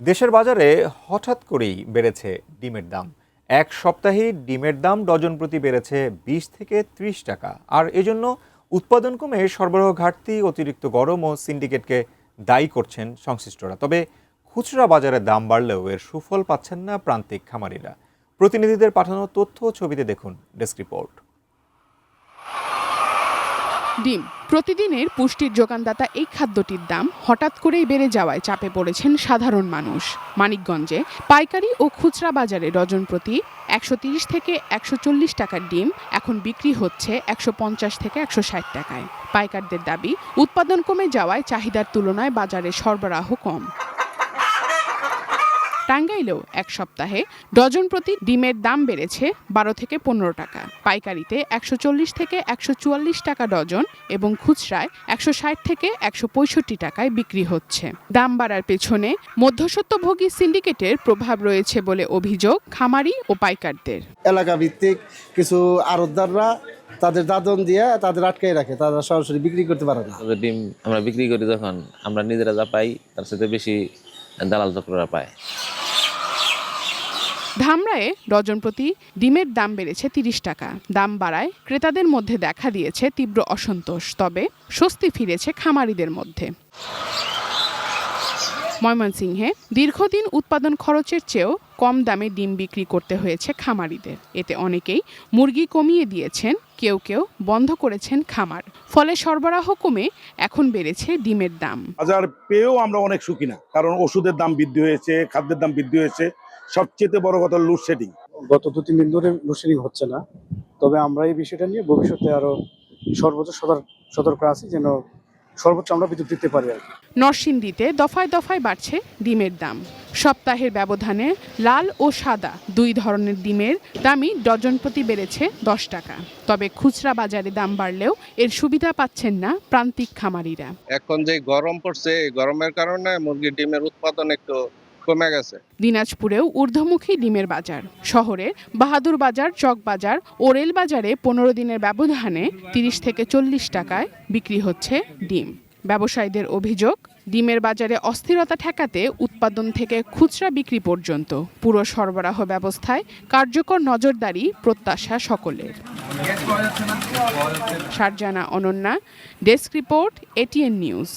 দেশের বাজারে হঠাৎ করেই বেড়েছে ডিমের দাম। এক সপ্তাহে ডিমের দাম ডজন প্রতি বেড়েছে 20 থেকে 30 টাকা। আর এজন্য উৎপাদন কমে সরবরাহ ঘাটতি, অতিরিক্ত গরম ও সিন্ডিকেটকে দায়ী করছেন সংশ্লিষ্টরা। তবে খুচরা বাজারে দাম বাড়লেও এর সুফল পাচ্ছেন না প্রান্তিক খামারিরা। প্রতিনিধিদের পাঠানো তথ্য ও ছবিতে দেখুন ডেস্ক রিপোর্ট। ডিম প্রতিদিনের পুষ্টির যোগানদাতা এই খাদ্যটির দাম হঠাৎ করেই বেড়ে যাওয়ায় চাপে পড়েছেন সাধারণ মানুষ। মানিকগঞ্জে পাইকারি ও খুচরা বাজারে ডজন প্রতি 130 থেকে 140 টাকার ডিম এখন বিক্রি হচ্ছে 150 থেকে 160 টাকায়। পাইকারদের দাবি, উৎপাদন কমে যাওয়ায় চাহিদার তুলনায় বাজারে সরবরাহ কম। টাঙ্গাইলেও এক সপ্তাহে ডজন প্রতি ডিমের দাম বেড়েছে 12 থেকে 15 টাকা। পাইকারিতে 140 থেকে 144 টাকা ডজন এবং খুচরায় 160 থেকে 165 টাকায় বিক্রি হচ্ছে। দাম বাড়ার পেছনে মধ্যস্বত্বভোগী সিন্ডিকেটের প্রভাব রয়েছে বলে অভিযোগ খামারি ও পাইকারদের। এলাকা ভিত্তিক কিছু আড়তদাররা তাদের দাদন দিয়ে তাদের আটকাই রাখে, তারা সরাসরি বিক্রি করতে পারে না। ডিম আমরা বিক্রি করি যখন আমরা নিজেরা যা পাই তার সাথে বেশি দালাল চক্ররা পায়। ধামরায়ে ডজন প্রতি ডিমের দাম বেড়েছে 30 টাকা। দাম বাড়ায় ক্রেতাদের মধ্যে দেখা দিয়েছে তীব্র অসন্তোষ, তবে স্বস্তি ফিরেছে খামারিদের মধ্যে। ময়মনসিংহে দীর্ঘদিন উৎপাদন খরচের চেয়েও কম দামে ডিম বিক্রি করতে হয়েছে খামারিদের। এতে অনেকেই মুরগি কমিয়ে দিয়েছেন, কেউ কেউ বন্ধ করেছেন খামার। ফলে সরবরাহ কমে এখন বেড়েছে ডিমের দাম। বাজার পেয়েও আমরা অনেক সুখী না, কারণ ওষুধের দাম বৃদ্ধি হয়েছে, খাদ্যের দাম বৃদ্ধি হয়েছে, সবচেয়ে বড় কথা লোডশেডিং। গত 2-3 দিন ধরে লোডশেডিং হচ্ছে না, তবে আমরা এই বিষয়টা নিয়ে ভবিষ্যতে আরো সর্বোচ্চ সতর্ক আছি যেন সর্বোচ্চ আমরা বিদ্যুৎ দিতে পারি আর কি। নরসিংদীতে দফায় দফায় বাড়ছে ডিমের দাম। সপ্তাহের ব্যবধানে লাল ও সাদা দুই ধরনের ডিমের দামই ডজন প্রতি বেড়েছে 10 টাকা। তবে খুচরা বাজারে দাম বাড়লেও এর সুবিধা পাচ্ছেন না প্রান্তিক খামারিরা। এখন যে গরম পড়ছে, এই গরমের কারণে মুরগির ডিমের উৎপাদন একটু কমে গেছে। দিনাজপুরেও ঊর্ধ্বমুখী ডিমের বাজার। শহরের বাহাদুর বাজার, চক বাজার ও রেল বাজারে 15 দিনের ব্যবধানে 30 থেকে 40 টাকায় বিক্রি হচ্ছে ডিম। ব্যবসায়ীদের অভিযোগ, ডিমের বাজারে অস্থিরতা ঠেকাতে উৎপাদন থেকে খুচরা বিক্রি পর্যন্ত পুরো সরবরাহ ব্যবস্থায় কার্যকর নজরদারি প্রত্যাশা সকলের। Sharjana Ananya, desk report, ATN news.